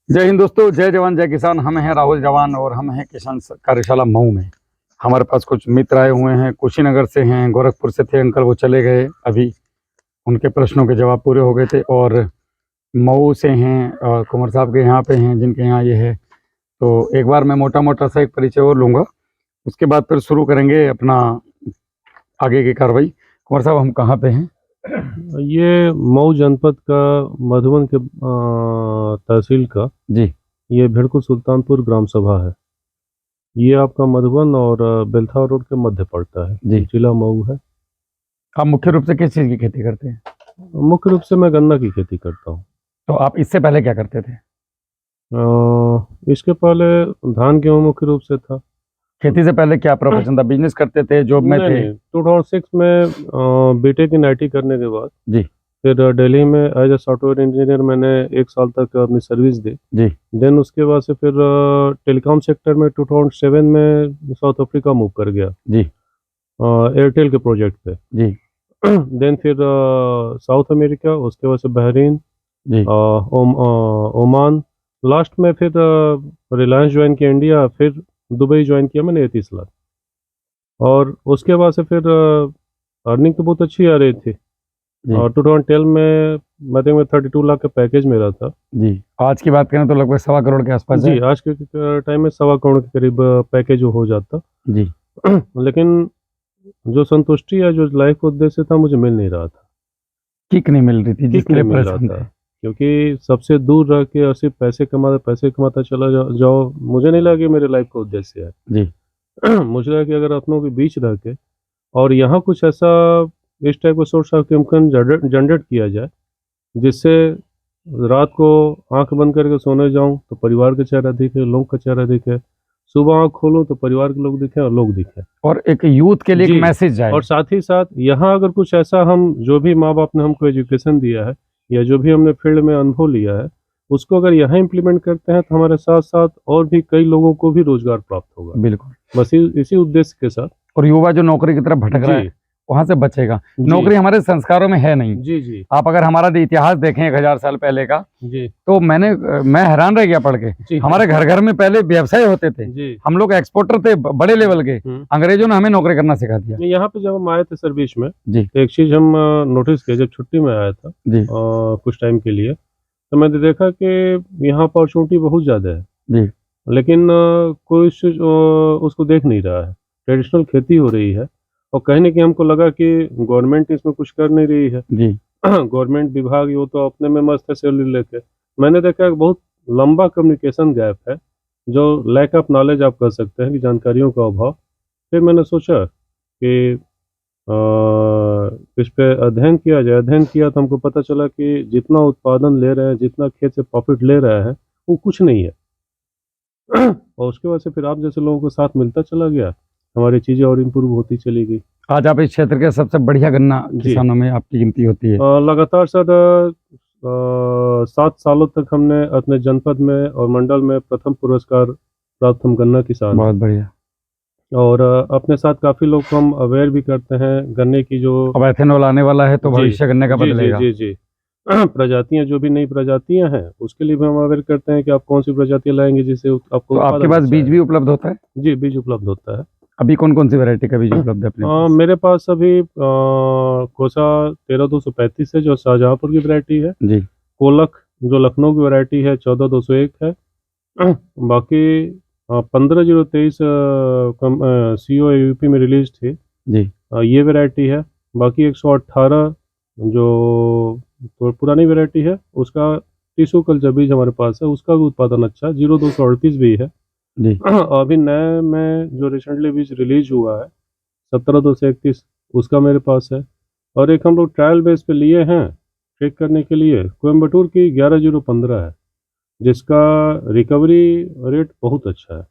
जय हिंद दोस्तों, जय जवान जय किसान। हम हैं राहुल जवान और हम हैं किसान कार्यशाला मऊ में। हमारे पास कुछ मित्र आए हुए हैं, कुशीनगर से हैं, गोरखपुर से थे अंकल, वो चले गए अभी। उनके प्रश्नों के जवाब पूरे हो गए थे। और मऊ से हैं और कुंवर साहब के यहाँ पे हैं जिनके यहाँ ये है। तो एक बार मैं मोटा मोटा सा एक परिचय और लूँगा, उसके बाद फिर शुरू करेंगे अपना आगे की कार्रवाई। कुंवर साहब, हम कहाँ पे हैं? ये मऊ जनपद का मधुबन के तहसील का जी ये भिड़कू सुल्तानपुर ग्राम सभा है। ये आपका मधुबन और बेलथा रोड के मध्य पड़ता है जी। जिला मऊ है। आप मुख्य रूप से किस चीज़ की खेती करते हैं? मुख्य रूप से मैं गन्ना की खेती करता हूँ। तो आप इससे पहले क्या करते थे? इसके पहले धान गेहूँ मुख्य रूप से था। खेती से पहले क्या प्रोफेशन था? बिजनेस करते थे, जॉब में थे? नहीं, 2006 में बीटेक इन IT करने के बाद जी फिर दिल्ली में एज ए सॉफ्टवेयर इंजीनियर मैंने 1 साल तक अपनी सर्विस दी। जी देन उसके बाद से फिर टेलीकॉम सेक्टर में 2007 में साउथ अफ्रीका मूव कर गया जी एयरटेल के प्रोजेक्ट पे। जी देन फिर साउथ अमेरिका, उसके बाद से बहरीन, जी ओमान, लास्ट में फिर रिलायंस ज्वाइन किया इंडिया, फिर दुबई ज्वाइन किया मैंने 33 लाख। और उसके बाद से फिर अर्निंग तो बहुत अच्छी आ रही थी। जी और 2012 में मैं थिंक 32 लाख का पैकेज मेरा था। जी। आज की बात करें तो लगभग 1.25 करोड़ के आसपास जी, है। आज के टाइम में 1.25 करोड़ के करीब पैकेज हो जाता। जी। लेकिन जो संतुष्टि या जो लाइफ उद्देश्य था मुझे मिल नहीं रहा था। किक नहीं मिल रही थी किक जिसके नहीं लिए मिल रहा परेशान था थे। क्योंकि सबसे दूर रह के और सिर्फ पैसे कमाता चला जाओ, मुझे नहीं लगा कि मेरे लाइफ का उद्देश्य है। जी मुझे लगा कि अगर अपनों के बीच रह के और यहाँ कुछ ऐसा इस टाइप का सोर्स ऑफ इनकम जनरेट किया जाए जिससे रात को आंख बंद करके सोने जाऊं तो परिवार का चेहरा दिखे, लोग का चेहरा दिखे, सुबह आंख खोलूं तो परिवार के लोग दिखे और लोग दिखे, और एक यूथ के लिए जी। एक मैसेज जाए। और साथ ही साथ यहाँ अगर कुछ ऐसा हम जो भी माँ बाप ने हमको एजुकेशन दिया है या जो भी हमने फील्ड में अनुभव लिया है उसको अगर यहाँ इम्प्लीमेंट करते हैं तो हमारे साथ साथ और भी कई लोगों को भी रोजगार प्राप्त होगा। बिल्कुल। बस इसी उद्देश्य के साथ। और युवा जो नौकरी की तरफ भटक रहा है जी वहां से बचेगा। जी नौकरी हमारे संस्कारों में है नहीं। जी जी आप अगर हमारा इतिहास देखें 1000 साल पहले का, जी तो मैं हैरान रह गया पढ़ के। जी हमारे घर घर में पहले व्यवसाय होते थे, जी। हम लोग एक्सपोर्टर थे बड़े लेवल के। अंग्रेजों ने हमें नौकरी करना सिखा दिया। यहाँ पे जब हम आए थे सर्विस में जी तो एक चीज हम नोटिस किया जब छुट्टी में आया था जी कुछ टाइम के लिए, तो मैंने देखा कि यहाँ अपॉर्चुनिटी बहुत ज़्यादा है जी लेकिन कोई उसको देख नहीं रहा है। ट्रेडिशनल खेती हो रही है और कहीं ना कहीं हमको लगा कि गवर्नमेंट इसमें कुछ कर नहीं रही है। जी गवर्नमेंट विभाग वो तो अपने में मस्त है सैलरी लेके। मैंने देखा कि बहुत लंबा कम्युनिकेशन गैप है, जो लैक ऑफ नॉलेज आप कह सकते हैं कि जानकारियों का अभाव। फिर मैंने सोचा कि इस पे अध्ययन किया जाए। अध्ययन किया तो हमको पता चला कि जितना उत्पादन ले रहे हैं, जितना खेत से प्रॉफिट ले रहे हैं, वो कुछ नहीं है। और उसके बाद से फिर आप जैसे लोगों को साथ मिलता चला गया, हमारी चीज़ें और इम्प्रूव होती चली गई। आज आप इस क्षेत्र के सबसे बढ़िया गन्ना जी। किसानों में आपकी गिनती होती है। लगातार सर 7 सालों तक हमने अपने जनपद में और मंडल में प्रथम पुरस्कार प्राप्त हम गन्ना किसान। बहुत बढ़िया। और अपने साथ काफ़ी लोग को हम अवेयर भी करते हैं गन्ने की जो अब एथेनॉल आने वाला है तो जी भविष्य गन्ने का जी जी बदलेगा। जी जी प्रजातियां जो भी नई प्रजातियां हैं उसके लिए भी हम अवेयर करते हैं कि आप कौन सी प्रजातियां लाएंगे जिससे आपको तो आपके उत्पादन पास अच्छा बीज है। भी उपलब्ध होता है? जी, बीज उपलब्ध होता है। अभी कौन कौन सी वैरायटी का बीज उपलब्ध है अपने पास? मेरे पास अभी कोसा 13235 है जो शाहजहांपुर की वैरायटी है। जी कोलख जो लखनऊ की वैरायटी है 14201 है। बाकी 1503 CO UP में रिलीज थी, जी ये वैरायटी है। बाकी 118 जो तो पुरानी वैरायटी है उसका टिश्यू कल्चर बीज हमारे पास है, उसका भी उत्पादन अच्छा है। 0238 भी है। जी अभी नए में जो रिसेंटली बीज रिलीज हुआ है 17231 उसका मेरे पास है। और एक हम लोग ट्रायल बेस पे लिए हैं चेक करने के लिए, कोयम्बटूर की 11015 है जिसका रिकवरी रेट बहुत अच्छा है।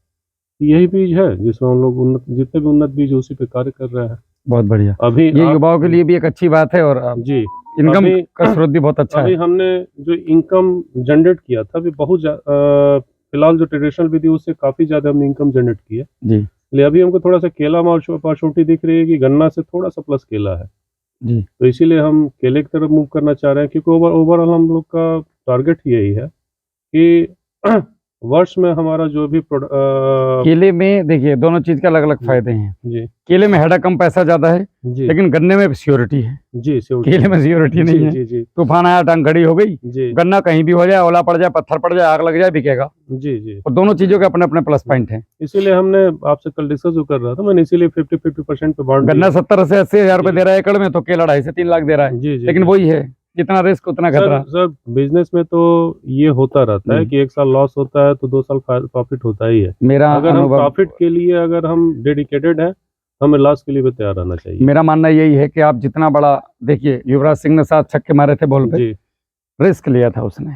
यही बीज है जिसमें हम लोग जितने भी उन्नत बीज उसी पे कार्य कर रहे हैं। बहुत बढ़िया। अभी ये युवाओं के लिए भी एक अच्छी बात है और जी इनकम अभी का स्रोत भी बहुत अच्छा अभी है। हमने जो इनकम जनरेट किया था अभी बहुत फिलहाल जो ट्रेडिशनल विधि उससे काफ़ी ज़्यादा हमने इनकम जनरेट की है। जी इसलिए अभी हमको थोड़ा सा केला में अपॉर्चुनिटी दिख रही है कि गन्ना से थोड़ा सा प्लस केला है, जी तो इसीलिए हम केले की तरफ मूव करना चाह रहे हैं। क्योंकि ओवरऑल हम लोग का टारगेट ही यही है कि वर्ष में हमारा जो भी केले में देखिए दोनों चीज के अलग अलग फायदे हैं। जी केले में हेडा कम, पैसा ज्यादा है, जी लेकिन गन्ने में सियोरिटी है। जी सियोरिटी केले में सियोरिटी नहीं है। जी जी तूफान आया, टांग घड़ी हो गई, जी गन्ना कहीं भी हो जाए, ओला पड़ जाए, पत्थर पड़ जाए, आग लग जाए, बिकेगा। जी जी। और दोनों चीजों के अपने अपने प्लस पॉइंट हैं। इसीलिए हमने आपसे कल डिस्कस जो कर रहा था, मैंने इसीलिए 50% पे बांट गन्ना दिया। 70 से 80 हजार रुपए जी। दे रहा है एकड़ में, तो केला 2.5 से 3 लाख दे रहा है। जी जी लेकिन जी। वही है, जितना रिस्क उतना खतरा। सर बिजनेस में तो ये होता रहता है कि एक साल लॉस होता है तो 2 साल प्रॉफिट होता ही है। मेरा अगर हम अनुभव, प्रॉफिट के लिए अगर हम डेडिकेटेड हैं, हमें लॉस के लिए भी तैयार रहना चाहिए। मेरा मानना यही है कि आप जितना बड़ा, देखिए युवराज सिंह ने 7 छक्के मारे थे बॉल पे, जी रिस्क लिया था उसने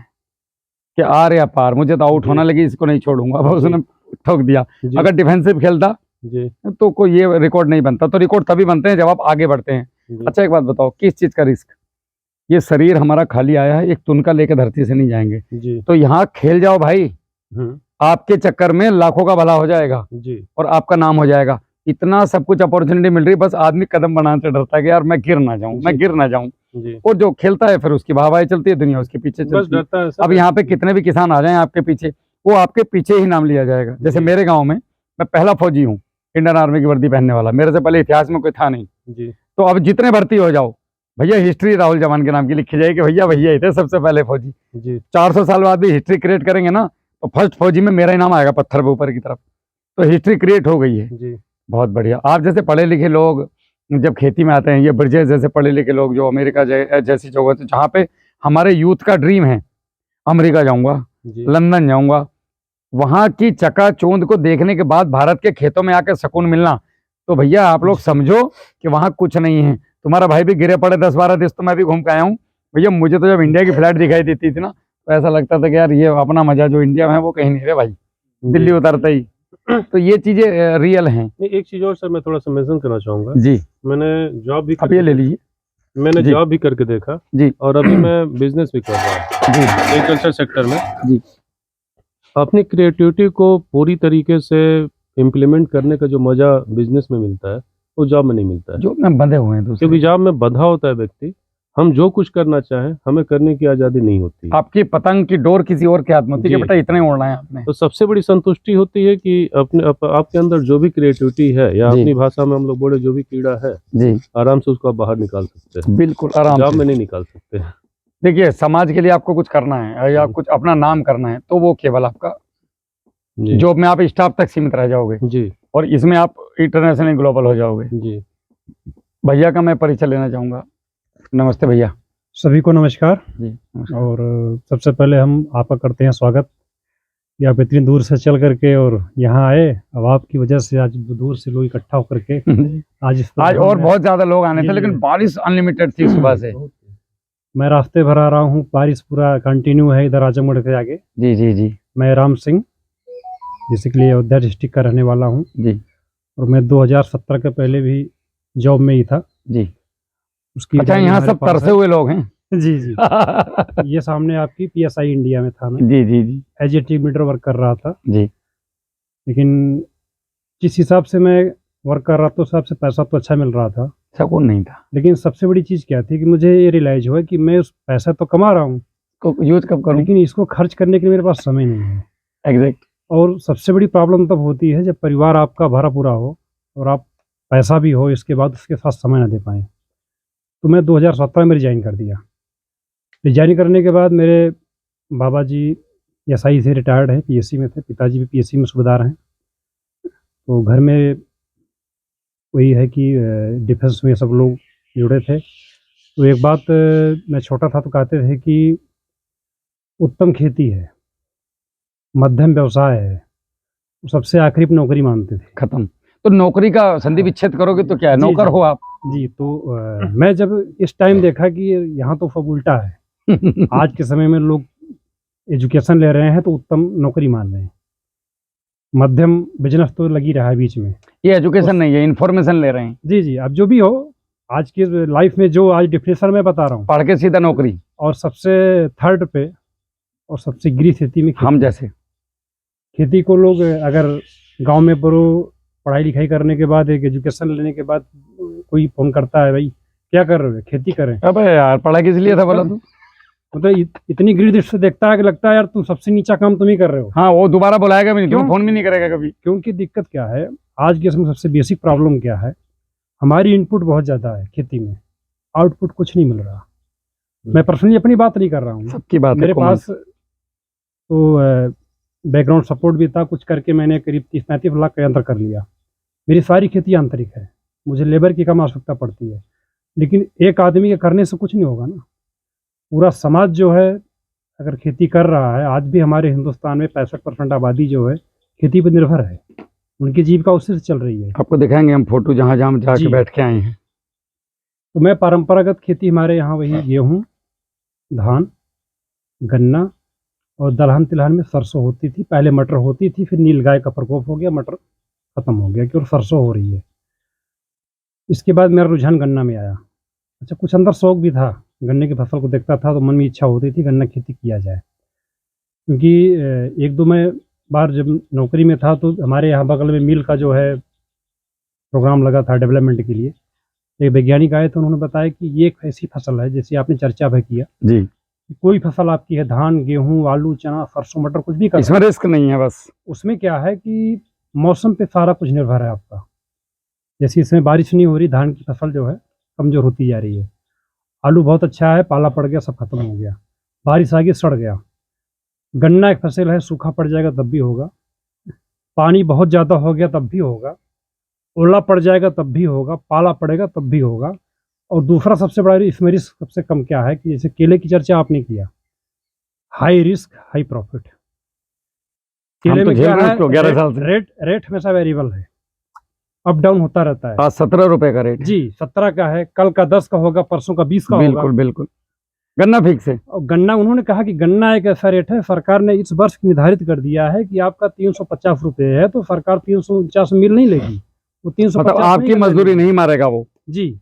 कि आर या पार, मुझे तो आउट जी। होना लगी, इसको नहीं छोड़ूंगा, अब जी। उसने ठोक दिया। जी अगर डिफेंसिव खेलता जी तो कोई ये रिकॉर्ड नहीं बनता। तो रिकॉर्ड तभी बनते हैं जब आप आगे बढ़ते हैं। जी अच्छा एक बात बताओ, किस चीज का रिस्क? ये शरीर हमारा खाली आया है, एक तुनका लेके धरती से नहीं जाएंगे। जी तो यहाँ खेल जाओ भाई, आपके चक्कर में लाखों का भला हो जाएगा जी और आपका नाम हो जाएगा। इतना सब कुछ अपॉर्चुनिटी मिल रही है, बस आदमी कदम बनाने से डरता है कि यार मैं गिर ना जाऊं, मैं जी। गिर ना जाऊं। जी और जो खेलता है फिर उसकी वाहवाही चलती है, दुनिया उसके पीछे बस चलती है। डरता है सर। अब यहाँ पे कितने भी किसान आ जाएं आपके पीछे, वो आपके पीछे ही नाम लिया जाएगा। जैसे जी। मेरे गाँव में मैं पहला फौजी हूँ, इंडियन आर्मी की वर्दी पहनने वाला, मेरे से पहले इतिहास में कोई था नहीं। जी तो अब जितने भर्ती हो जाओ भैया, हिस्ट्री राहुल जवान के नाम की लिखी जाएगी, भैया भैया ही थे सबसे पहले फौजी। जी 400 साल बाद भी हिस्ट्री क्रिएट करेंगे ना, तो फर्स्ट फौजी में मेरा ही नाम आएगा पत्थर पे ऊपर की तरफ। तो हिस्ट्री क्रिएट हो गई है। जी बहुत बढ़िया। आप जैसे पढ़े लिखे लोग जब खेती में आते हैं, ये ब्रिजेश जैसे पढ़े लिखे लोग जो अमेरिका जैसी जगह, तो जहाँ पे हमारे यूथ का ड्रीम है, अमेरिका जाऊंगा, जी लंदन जाऊंगा, वहां की चकाचौंध को देखने के बाद भारत के खेतों में आकर सुकून मिलना, तो भैया आप लोग समझो कि वहां कुछ नहीं है। तुम्हारा भाई भी गिरे पड़े 10-12 देश, तो मैं भी घूम के आया हूँ भैया। मुझे तो जब इंडिया की फ्लाइट दिखाई देती थी ना, तो ऐसा लगता था कि यार ये अपना मजा जो इंडिया में है वो कहीं नहीं है भाई, दिल्ली उतरते ही। तो ये चीजें रियल हैं। नहीं, एक चीज और सर मैं थोड़ा सा मेंशन करना चाहूंगा। जी मैंने जॉब भी आप ये ले लीजिए। मैंने जी। जॉब भी करके देखा जी और अभी मैं बिजनेस भी कर रहा हूँ जी एग्रीकल्चर सेक्टर में। जी अपनी क्रिएटिविटी को पूरी तरीके से इम्प्लीमेंट करने का जो मजा बिजनेस में मिलता है वो जॉब में नहीं मिलता है। जो में बंधे हुए हैं दूसरे। क्योंकि जॉब में बंधा होता है व्यक्ति, हम जो कुछ करना चाहें हमें करने की आज़ादी नहीं होती। आपकी पतंग की डोर किसी और के हाथ में होती है कि जी। बेटा इतना ही उड़ना है आपने। तो सबसे बड़ी संतुष्टि होती है कि आपके अंदर जो भी क्रिएटिविटी है, या जी। अपनी भाषा में हम लोग बोले जो भी कीड़ा है, जी आराम से उसको आप बाहर निकाल सकते हैं। बिल्कुल आराम जॉब से। में नहीं निकाल सकते। देखिए समाज के लिए आपको कुछ करना है या कुछ अपना नाम करना है, तो वो केवल आपका जी जॉब में आप स्टाफ तक सीमित रह जाओगे, जी और इसमें आप इंटरनेशनल ग्लोबल हो जाओगे। जी भैया का मैं परिचय लेना चाहूँगा। नमस्ते भैया। सभी को नमस्कार। जी नमस्कार। और सबसे पहले हम आपका करते हैं स्वागत कि आप इतनी दूर से चल करके और यहाँ आए। अब आपकी वजह से आज दूर से लोग इकट्ठा होकर के आज इस आज और बहुत ज्यादा लोग आने थे, जी, लेकिन जी। बारिश अनलिमिटेड थी सुबह से। मैं रास्ते भर आ रहा हूँ, बारिश पूरा कंटिन्यू है इधर आजमगढ़ के आगे। जी जी जी मैं राम सिंह, बेसिकली अयोध्या डिस्ट्रिक्ट का रहने वाला हूँ, जी और मैं 2017 के पहले भी जॉब में ही था। जी। उसकी अच्छा डायरी यहाँ हमारे सब पास तरसे हुए लोग हैं। है। जी जी। ये सामने आपकी PSI इंडिया में था, मैं G G G as a team leader work कर रहा था। जी। लेकिन जिस हिसाब से मैं वर्क कर रहा था उस हिसाब से पैसा तो अच्छा मिल रहा था, सुकून नहीं था। लेकिन सबसे बड़ी चीज़ क्या थी कि मुझे ये रियलाइज हुआ कि मैं उस पैसा तो कमा रहा हूँ, को यूज कब करूँ? लेकिन इसको खर्च करने के लिए मेरे पास समय नहीं है। एग्जैक्ट। और सबसे बड़ी प्रॉब्लम तब होती है जब परिवार आपका भरा पूरा हो और आप पैसा भी हो, इसके बाद उसके साथ समय ना दे पाएँ। तो मैं 2017 में रिजाइन कर दिया। रिजाइन करने के बाद मेरे बाबा जी SI से रिटायर्ड हैं, PSC में थे, पिताजी भी PSC में सूबेदार हैं। तो घर में वही है कि डिफेंस में सब लोग जुड़े थे। तो एक बात, मैं छोटा था तो कहते थे कि उत्तम खेती है, मध्यम व्यवसाय है, सबसे आखिरी पे नौकरी मानते थे। खत्म। तो नौकरी का संधि विच्छेद करोगे तो क्या है, जी, नौकर जी। हो आप। जी, तो मैं जब इस टाइम देखा कि यहाँ तो सब उल्टा है। आज के समय में लोग एजुकेशन ले रहे हैं तो उत्तम नौकरी मान रहे हैं, मध्यम बिजनेस तो लगी रहा है बीच में। ये एजुकेशन नहीं है, इन्फॉर्मेशन ले रहे हैं। जी जी, अब जो भी हो, आज की लाइफ में जो आज डिफिनेशन मैं बता रहा हूँ, पढ़ के सीधा नौकरी। और सबसे थर्ड पे और सबसे गिरी स्थिति में हम जैसे खेती को लोग अगर गांव में पढ़ाई लिखाई करने के बाद, एक एजुकेशन लेने के बाद कोई फोन करता है, भाई क्या कर रहे हो, खेती करें। अबे यार पढ़ा किस लिए था बोला तू? मतलब इतनी गिरी दृष्टि से देखता है कि लगता है यार तुम सबसे नीचा काम तुम ही कर रहे हो। हाँ, वो दोबारा बुलाएगा भी नहीं, क्यों? तुम्हें फोन भी नहीं करेगा कभी। क्योंकि दिक्कत क्या है आज के समय सबसे बेसिक प्रॉब्लम क्या है, हमारी इनपुट बहुत ज़्यादा है खेती में, आउटपुट कुछ नहीं मिल रहा। मैं पर्सनली अपनी बात नहीं कर रहा हूँ, सबकी बात है, मेरे common। पास तो बैकग्राउंड सपोर्ट भी था, कुछ करके मैंने करीब 30-35 लाख का यंत्र कर लिया। मेरी सारी खेती आंतरिक है, मुझे लेबर की कम आवश्यकता पड़ती है, लेकिन एक आदमी के करने से कुछ नहीं होगा ना। पूरा समाज जो है अगर खेती कर रहा है, आज भी हमारे हिंदुस्तान में 65% आबादी जो है खेती पर निर्भर है, उनकी जीविका उसी से चल रही है। आपको दिखाएंगे हम फोटो जहाँ जहाँ हम जाके जी। बैठ के आए हैं। तो मैं परंपरागत खेती हमारे यहाँ वही गेहूँ, धान, गन्ना और दलहन तिलहन में सरसों होती थी। पहले मटर होती थी, फिर नीलगाय का प्रकोप हो गया, मटर खत्म हो गया क्योंकि सरसों हो रही है। इसके बाद मेरा रुझान गन्ना में आया। अच्छा, कुछ अंदर शौक भी था, गन्ने की फसल को देखता था तो मन में इच्छा होती थी गन्ना खेती किया जाए। क्योंकि एक दो मैं बार जब नौकरी में था तो हमारे यहाँ बगल में मिल का जो है प्रोग्राम लगा था डेवलपमेंट के लिए। एक वैज्ञानिक आए तो उन्होंने बताया कि ये एक ऐसी फसल है, जैसे आपने चर्चा भी किया जी, कोई फसल आपकी है, धान, गेहूं, आलू, चना, सरसों, मटर, कुछ भी कर इसमें रिस्क नहीं है बस। उसमें क्या है कि मौसम पे सारा कुछ निर्भर है आपका। जैसे इसमें बारिश नहीं हो रही, धान की फसल जो है कमजोर होती जा रही है। आलू बहुत अच्छा है, पाला पड़ गया, सब खत्म हो गया, बारिश आ गई, सड़ गया। गन्ना एक फसल है, सूखा पड़ जाएगा तब भी होगा, पानी बहुत ज़्यादा हो गया तब भी होगा, ओला पड़ जाएगा तब भी होगा, पाला पड़ेगा तब भी होगा। और दूसरा सबसे बड़ा इसमें रिस्क सबसे कम क्या है कि जैसे केले की चर्चा आपने किया, हाई रिस्क हाई प्रॉफिट। केले में क्या है, 11 साल से रेट हमेशा वेरिएबल है, अप डाउन होता रहता है। आज 17 रुपए का रेट है। जी, 17 का है, कल का 10 का होगा, परसों का 20 का होगा। बिल्कुल बिल्कुल, गन्ना फिक्स है। और गन्ना उन्होंने कहा कि गन्ना एक ऐसा रेट है, सरकार ने इस वर्ष निर्धारित कर दिया है कि आपका 350 रुपए है, तो सरकार 349 मिल नहीं लेगी, वो 350 मतलब आपकी मजदूरी नहीं मारेगा वो। जी,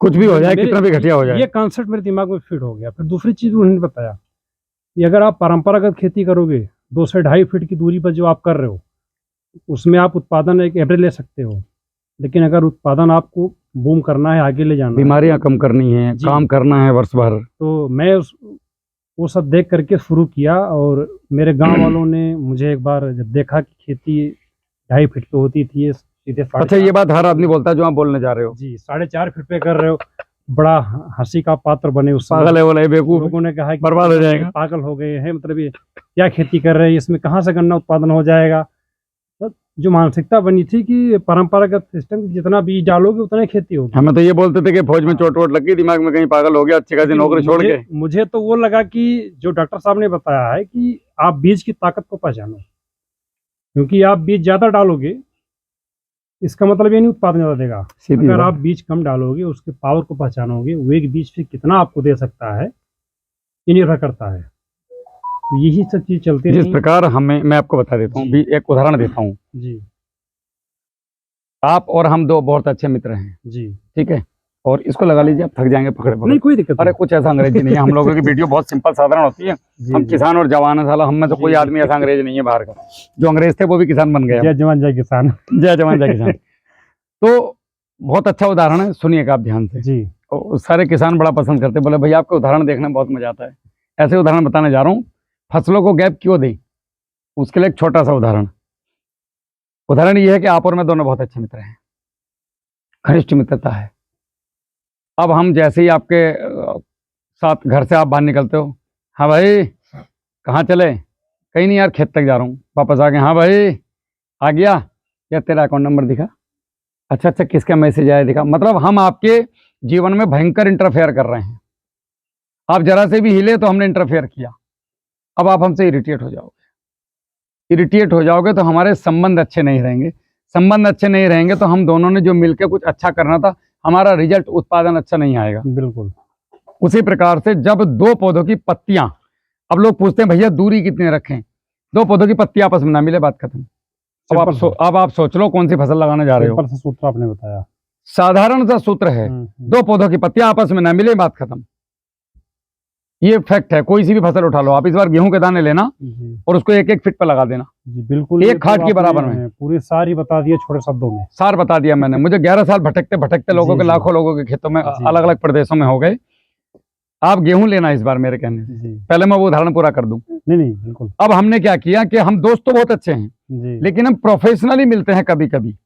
कुछ भी हो जाए, कितना भी घटिया हो जाए। ये कॉन्सेप्ट मेरे दिमाग में फिट हो गया। फिर दूसरी चीज उन्होंने बताया कि अगर आप परंपरागत खेती करोगे 2 से 2.5 फीट की दूरी पर जो आप कर रहे हो, उसमें आप उत्पादन एक एवरेज ले सकते हो, लेकिन अगर उत्पादन आपको बूम करना है, आगे ले जाना है, बीमारियां कम करनी है, काम करना है वर्ष भर, तो मैं वो सब देख करके शुरू किया। और मेरे गांव वालों ने मुझे एक बार जब देखा कि खेती 2.5 फीट पे होती थी, सीधे अच्छा ये बात हर आदमी बोलता है जो आप बोलने जा रहे हो जी, 4.5 फीट पे कर रहे हो, बड़ा हंसी का पात्र बने उस समय। पागल है बोला, बेवकूफ, लोगों ने कहा कि बर्बाद हो जाएगा, पागल हो गए हैं, मतलब ये क्या खेती कर रहे हैं, इसमें कहाँ से गन्ना उत्पादन हो जाएगा। तो जो मानसिकता बनी थी कि परंपरागत सिस्टम जितना बीज डालोगे उतना ही खेती होगी। हमें तो ये बोलते थे कि फौज में चोट वोट लग गई, दिमाग में कहीं पागल हो गया, अच्छी खासी नौकरी छोड़ के। मुझे तो वो लगा कि जो डॉक्टर साहब ने बताया है कि आप बीज की ताकत को पहचानो, क्योंकि आप बीज ज्यादा डालोगे इसका मतलब ये नहीं उत्पादन ज्यादा देगा। अगर आप बीज कम डालोगे, उसके पावर को पहचानोगे, वो एक बीज फिर कितना आपको दे सकता है ये निर्भर करता है। तो यही सब चीज चलती है। जिस प्रकार हमें, मैं आपको बता देता हूँ, एक उदाहरण देता हूँ जी, आप और हम दो बहुत अच्छे मित्र हैं जी, ठीक है, और इसको लगा लीजिए, आप थक जाएंगे पकड़े नहीं कोई दिक्कत अरे कुछ ऐसा अंग्रेजी नहीं है, हम लोगों की वीडियो बहुत सिंपल साधारण होती है। हम किसान और जवान है, साला हम में तो कोई आदमी ऐसा अंग्रेज नहीं है बाहर का, जो अंग्रेज थे वो भी किसान बन गया। जय जवान जय किसान, जय जवान जय किसान। तो बहुत अच्छा उदाहरण है, सुनिएगा आप ध्यान से जी। और सारे किसान बड़ा पसंद करते, बोले भैया आपके उदाहरण देखने में बहुत मजा आता है। ऐसे उदाहरण बताने जा रहा हूँ, फसलों को गैप क्यों दें, उसके लिए एक छोटा सा उदाहरण ये है कि आप और मैं दोनों बहुत अच्छे मित्र हैं, घनिष्ठ मित्रता है। अब हम जैसे ही आपके साथ घर से आप बाहर निकलते हो, हाँ भाई कहाँ चले, कहीं नहीं यार खेत तक जा रहा हूँ, वापस आ गए, हाँ भाई आ गया, या तेरा अकाउंट नंबर दिखा, अच्छा अच्छा किसका मैसेज आया दिखा। मतलब हम आपके जीवन में भयंकर इंटरफेयर कर रहे हैं, आप जरा से भी हिले तो हमने इंटरफेयर किया। अब आप हमसे इरिटेट हो जाओगे तो हमारे संबंध अच्छे नहीं रहेंगे, संबंध अच्छे नहीं रहेंगे तो हम दोनों ने जो मिलकर कुछ अच्छा करना था, हमारा रिजल्ट उत्पादन अच्छा नहीं आएगा। बिल्कुल उसी प्रकार से जब दो पौधों की पत्तियां, अब लोग पूछते हैं भैया दूरी कितनी रखें, दो पौधों की पत्तियां आपस में ना मिले, बात खत्म। अब आप सोच लो कौन सी फसल लगाने जा रहे हो। सूत्र आपने बताया, साधारण सा सूत्र है, दो पौधों की पत्तियां आपस में ना मिले, बात खत्म। ये फैक्ट है, कोई सी भी फसल उठा लो आप, इस बार गेहूं के दाने लेना और उसको 1-1 फीट पर लगा देना, बिल्कुल एक खाट के बराबर में, पूरी सारी बता दिया छोटे शब्दों में, सार बता दिया मैंने। मुझे 11 साल भटकते भटकते लोगों के, लाखों लोगों के खेतों में अलग अलग प्रदेशों में हो गए, आप गेहूं लेना इस बार मेरे कहने से, जी पहले मैं वो उदाहरण पूरा कर दूं। नहीं नहीं बिल्कुल अब हमने क्या किया कि हम दोस्त तो बहुत अच्छे हैं, जी लेकिन हम प्रोफेशनली मिलते हैं कभी कभी,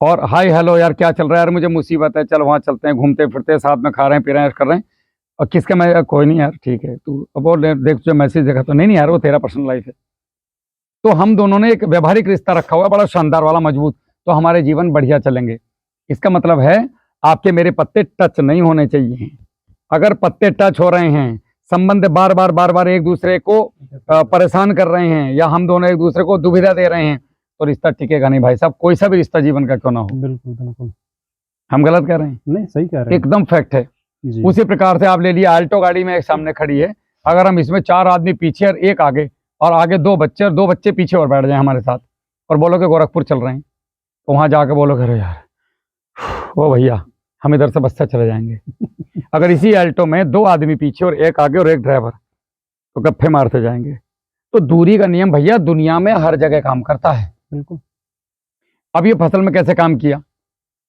और हाय हेलो यार क्या चल रहा है यार, मुझे मुसीबत है, चल वहां चलते हैं, घूमते फिरते हैं, साथ में खा रहे हैं, पी रहे हैं, कर रहे हैं। और किसके, मैं कोई नहीं यार ठीक है तू, अब वो देख जो मैसेज देखा तो नहीं नहीं यार वो तेरा पर्सनल लाइफ है। तो हम दोनों ने एक व्यवहारिक रिश्ता रखा हुआ है बड़ा शानदार वाला, मजबूत, तो हमारे जीवन बढ़िया चलेंगे। इसका मतलब है आपके मेरे पत्ते टच नहीं होने चाहिए। अगर पत्ते टच हो रहे हैं, संबंध बार बार एक दूसरे को परेशान कर रहे हैं, या हम दोनों एक दूसरे को दुविधा दे रहे हैं, तो रिश्ता टिकेगा नहीं भाई साहब, कोई सा भी रिश्ता जीवन का क्यों ना हो। बिल्कुल बिल्कुल हम गलत कह रहे हैं? नहीं सही कह रहे हैं एकदम फैक्ट है। जी उसी प्रकार से आप ले लिए आल्टो गाड़ी में एक सामने खड़ी है, अगर हम इसमें 4 आदमी पीछे और एक आगे, और आगे 2 बच्चे और 2 बच्चे पीछे और बैठ जाए हमारे साथ, और बोलो कि गोरखपुर चल रहे हैं, तो वहां जाके बोलो अरे यार वो भैया हम इधर से बस से चले जाएंगे। अगर इसी आल्टो में 2 आदमी पीछे और एक आगे और एक ड्राइवर, तो गप्फे मारते जाएंगे। तो दूरी का नियम भैया दुनिया में हर जगह काम करता है। बिल्कुल अब ये फसल में कैसे काम किया,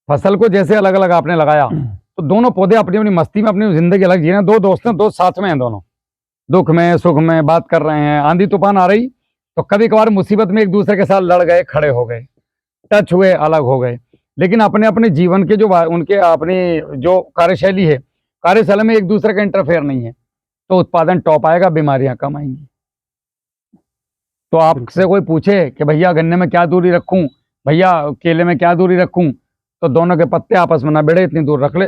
फसल को जैसे अलग अलग आपने लगाया, तो दोनों पौधे अपनी अपनी मस्ती में अपनी जिंदगी अलग जी रहे हैं। 2 दोस्त हैं, 2 साथ में हैं, दोनों दुख में सुख में बात कर रहे हैं। आंधी तूफान आ रही तो कभी कभार मुसीबत में एक दूसरे के साथ लड़ गए, खड़े हो गए, टच हुए, अलग हो गए, लेकिन अपने अपने जीवन के जो उनके अपनी जो कार्यशैली है, कार्यशैली में एक दूसरे का इंटरफेयर नहीं है, तो उत्पादन टॉप आएगा, बीमारियां कम आएंगी। तो आपसे कोई पूछे कि भैया गन्ने में क्या दूरी रखूं, भैया केले में क्या दूरी रखूं, तो दोनों के पत्ते आपस में ना भिड़े, इतनी दूर रख ले,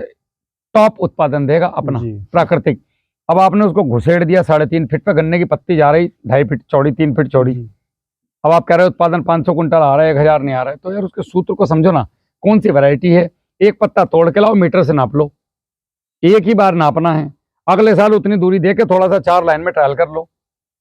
टॉप उत्पादन देगा अपना जी प्राकृतिक। अब आपने उसको घुसेड़ दिया 3.5 फीट पे, गन्ने की पत्ती जा रही 2.5 फीट चौड़ी, 3 फीट चौड़ी। जी अब आप कह रहे हो उत्पादन 500 कुंटल आ रहा है, 1000 नहीं आ रहा है, तो यार उसके सूत्र को समझो ना, कौन सी वैरायटी है, एक पत्ता तोड़ के लाओ, मीटर से नाप लो, एक ही बार नापना है, अगले साल उतनी दूरी दे के थोड़ा सा 4 लाइन में ट्रायल कर लो,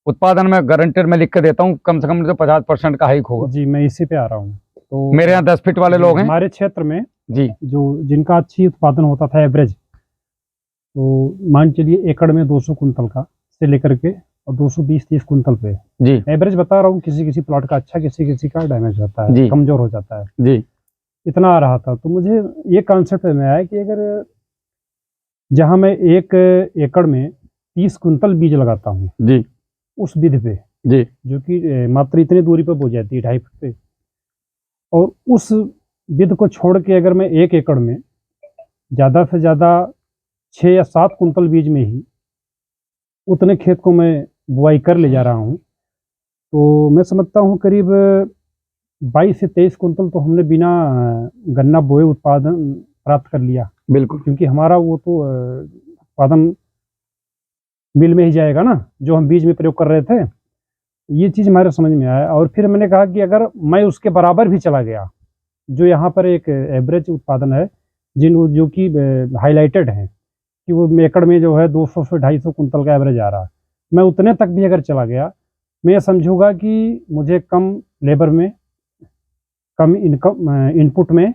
उत्पादन में गारंटेड में लिख के देता हूँ कम से कम तो 50% का हाइक होगा। जी मैं इसी पे आ रहा हूँ। तो मेरे यहाँ 10 फीट वाले जी, लोग हैं हमारे क्षेत्र में जी, जो जिनका अच्छी उत्पादन होता था एवरेज, तो मान चलिए एकड़ में 200 कुंटल का से लेकर के और 220-30 कुंटल पे जी एवरेज बता रहा हूँ। किसी किसी प्लॉट का अच्छा, किसी किसी का डैमेज होता जी। है, कमजोर हो जाता है, जी इतना आ रहा था। तो मुझे ये कॉन्सेप्ट में आया कि अगर जहाँ मैं 1 एकड़ में 30 कुंटल बीज लगाता हूँ जी उस विधि पे, जी जो कि मात्र इतनी दूरी पे बो जाती है 2.5 फीट पे, और उस विधि को छोड़ के अगर मैं 1 एकड़ में ज़्यादा से ज़्यादा 6 या 7 कुंटल बीज में ही उतने खेत को मैं बुआई कर ले जा रहा हूँ, तो मैं समझता हूँ करीब 22 से 23 कुंटल तो हमने बिना गन्ना बोए उत्पादन प्राप्त कर लिया। बिल्कुल क्योंकि हमारा वो तो उत्पादन मिल में ही जाएगा ना, जो हम बीज में प्रयोग कर रहे थे। ये चीज़ हमारे समझ में आया, और फिर मैंने कहा कि अगर मैं उसके बराबर भी चला गया, जो यहाँ पर एक एवरेज उत्पादन है जो कि हाईलाइटेड है कि वो एकड़ में जो है 200 से 250 कुंटल का एवरेज आ रहा है, मैं उतने तक भी अगर चला गया, मैं ये समझूंगा कि मुझे कम लेबर में, कम इनकम इनपुट में,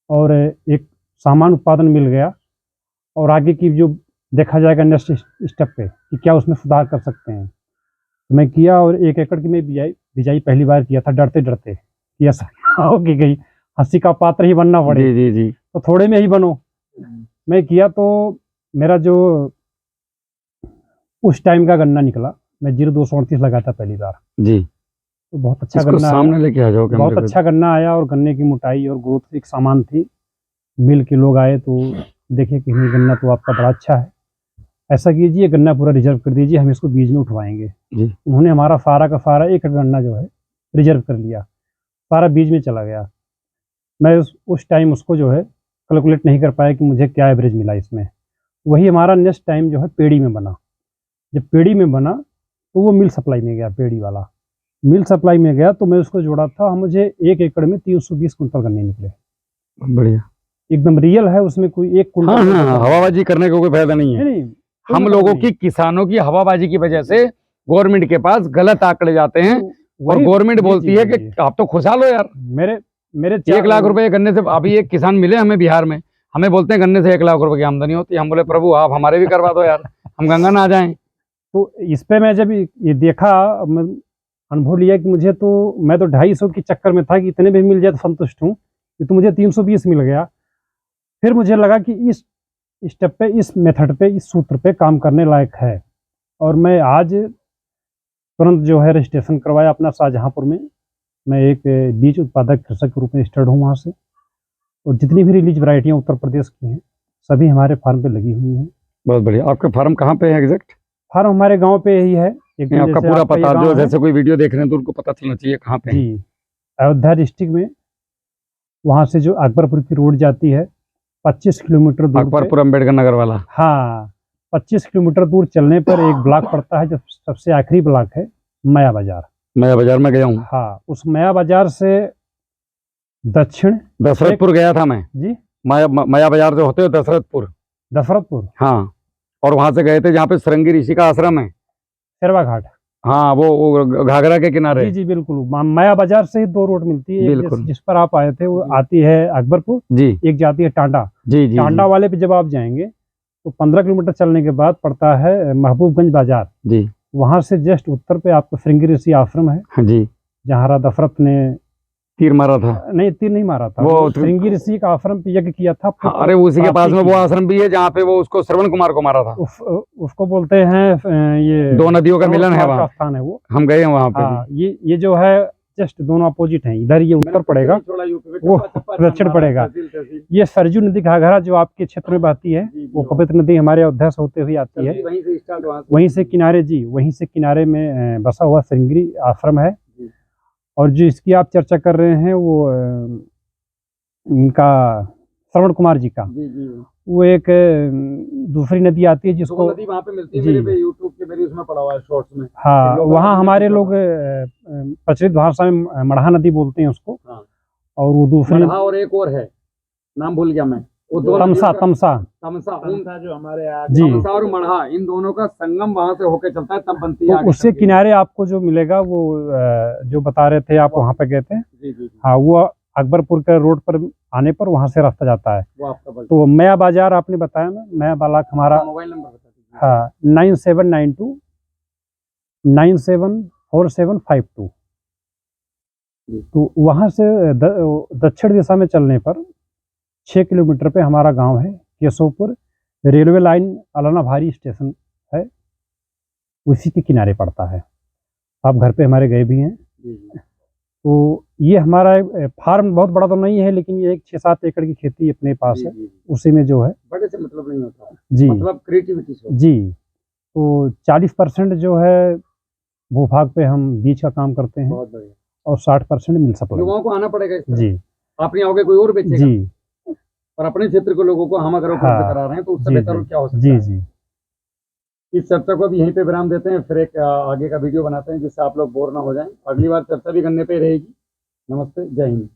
और एक सामान उत्पादन मिल गया, और आगे की जो देखा जाएगा नेक्स्ट स्टेप पे कि क्या उसमें सुधार कर सकते हैं। तो मैं किया, और 1 एकड़ की मैं बिजाई पहली बार किया था, डरते डरते कि ऐसा हो कि गई हंसी का पात्र ही बनना पड़े, जी जी जी तो थोड़े में ही बनो। मैं किया तो मेरा जो उस टाइम का गन्ना निकला, मैं 0.238 लगाया था पहली बार, जी। तो बहुत अच्छा इसको गन्ना सामने आया, लेके आ जाओ बहुत अच्छा गन्ना आया, और गन्ने की मोटाई और ग्रोथ एक समान थी। मिल के लोग आए तो देखे कि नहीं गन्ना तो आपका बड़ा अच्छा है, ऐसा कीजिए गन्ना पूरा रिजर्व कर दीजिए, हम इसको बीज में उठवाएंगे। जी। उन्होंने हमारा सारा का सारा 1 एकड़ गन्ना जो है रिजर्व कर लिया, सारा बीज में चला गया। मैं उस टाइम उसको जो है कैलकुलेट नहीं कर पाया कि मुझे क्या एवरेज मिला इसमें। वही हमारा नेक्स्ट टाइम जो है पेड़ी में बना। जब पेड़ी में बना तो वो मिल सप्लाई में गया, पेड़ी वाला मिल सप्लाई में गया, तो मैं उसको जोड़ा था, मुझे 1 एकड़ में 320 कुंटल गन्ने निकले। बढ़िया, एकदम रियल है, उसमें कोई 1 कुंटल हाँ हाँ, हवाबाजी करने का कोई फायदा नहीं है। नहीं, हम लोगों की, किसानों की हवाबाजी की वजह से गवर्नमेंट के पास गलत आंकड़े जाते हैं, और गवर्नमेंट बोलती है कि आप तो खुशहाल हो यार, मेरे 1 लाख रुपए गन्ने से। अभी एक किसान मिले हमें बिहार में, हमें बोलते हैं गन्ने से 1 लाख रुपए की आमदनी होती है। हम बोले प्रभु आप हमारे भी करवा दो यार, हम गंगा ना आ जाएं। तो इस पे मैं जब ये देखा, मैं अनुभव लिया कि मुझे तो, मैं तो 250 के चक्कर में था कि इतने भी मिल जाए तो संतुष्ट हूँ, ये तो मुझे 320 मिल गया। फिर मुझे लगा कि स्टेप पे, इस मेथड पे, इस सूत्र पे काम करने लायक है। और मैं आज तुरंत जो है रजिस्ट्रेशन करवाया अपना शाहजहाँपुर में। मैं एक बीज उत्पादक कृषक के रूप में रजिस्टर्ड हूँ वहाँ से, और जितनी भी रिलीज वैरायटियाँ उत्तर प्रदेश की हैं सभी हमारे फार्म पे लगी हुई हैं। बहुत बढ़िया। आपका फार्म कहाँ पे है एग्जैक्ट? फार्म हमारे गांव पे ही है। एक नहीं, आपका जैसे पूरा आपका ये पता, गांव जो है। जैसे कोई वीडियो देख रहे हैं तो उनको पता चलना चाहिए कहाँ पे है। जी, अयोध्या डिस्ट्रिक्ट में, वहाँ से जो अकबरपुर की रोड जाती है 25 किलोमीटर दूर पे। अकबरपुर अम्बेडकर नगर वाला। हाँ, 25 किलोमीटर दूर चलने पर एक ब्लॉक पड़ता है, जो सबसे आखिरी ब्लॉक है माया बाजार। मैं बाजार में गया हूँ। हाँ, उस माया बाजार से दक्षिण दशरथपुर गया था मैं। जी, माया बाजार जो होते हो दशरथपुर। दशरथपुर, हाँ, और वहां से गए थे जहाँ पे सरंगी ऋषि का आश्रम है। शेरवा घाट। हाँ, वो घाघरा के किनारे। जी जी बिल्कुल, माया बाजार से ही दो रोड मिलती है। एक बिल्कुल। जिस पर आप आए थे वो आती है अकबरपुर, जी एक जाती है टांडा। जी जी टांडा वाले पे जब आप जाएंगे तो 15 किलोमीटर चलने के बाद पड़ता है महबूबगंज बाजार। जी। वहां से जस्ट उत्तर पे आपका श्रृंगी ऋषि आश्रम है, हाँ जी। जहाँ राजा दशरथ ने तीर मारा था। नहीं, तीर नहीं मारा था, वो श्रृंगी ऋषि का आश्रम पे यज्ञ किया था। हाँ, अरे उसी के पास में वो आश्रम भी है जहाँ पे वो उसको श्रवण कुमार को मारा था। उसको बोलते हैं ये दो नदियों का मिलन है वहाँ, स्थान है वो। हम गए हैं वहाँ पे। हाँ, ये जो है जस्ट दोनों अपोजिट हैं। इधर ये उत्तर पड़ेगा, वो दक्षिण पड़ेगा। ये सरजू नदी घाघरा जो आपके क्षेत्र में बहती है, वो पवित्र नदी हमारे अयोध्या से होते हुए आती है। वहीं से किनारे, जी वहीं से किनारे में बसा हुआ श्रृंगी आश्रम है। और जो इसकी आप चर्चा कर रहे हैं वो इनका श्रवण कुमार जी का, वो एक दूसरी नदी आती है जिसको नदी वहाँ पे मिलती है। मेरे पे यूट्यूब के मेरी उसमें पड़ा हुआ है शॉर्ट्स में। हाँ, वहाँ हमारे लोग प्रचलित भाषा में मढ़ा नदी बोलते हैं उसको। हाँ। और वो दूसरी और एक और है, नाम भूल गया मैं, वो दो तमसा तमसा जो हमारे जी, तमसा और मढ़ा, इन दोनों का संगम वहां से होके चलता है, तब बनती है। तो उससे किनारे आपको जो मिलेगा वो जो बता रहे थे आप, वहाँ पे गए थे। हाँ, वो अकबरपुर के रोड पर आने पर वहाँ से रास्ता जाता है। वो आपका तो माया बाजार आपने बताया ना, माया बालाक हमारा मोबाइल नंबर बता दीजिए। हाँ 9792 974752। तो वहाँ से दक्षिण दिशा में चलने पर 6 किलोमीटर पे हमारा गांव है केशवपुर। रेलवे लाइन अलाना भारी स्टेशन है, उसी के किनारे पड़ता है। आप घर पे हमारे गए भी हैं। तो ये हमारा फार्म बहुत बड़ा तो नहीं है, लेकिन ये एक 6-7 एकड़ की खेती अपने पास है। उसी में जो है, बड़े से मतलब नहीं होता है। जी मतलब क्रिएटिविटी से। जी, तो 40% जो है भूभाग पे हम बीज का काम करते हैं, बहुत बढ़िया। और 60% मिल सप्लाई। युवाओं को आना पड़ेगा इस तरह। जी, आप नहीं आओगे कोई और बेचेगा। जी, और अपने क्षेत्र के लोगों को हम अगर उपलब्ध हाँ, करा रहे हैं तो उससे जी, बेहतर जी, क्या हो सकता जी है। जी। इस चर्चा को भी यहीं पे विराम देते हैं, फिर एक आगे का वीडियो बनाते हैं जिससे आप लोग बोर ना हो जाएं। अगली बार चर्चा भी गन्ने पे रहेगी। नमस्ते, जय हिंद।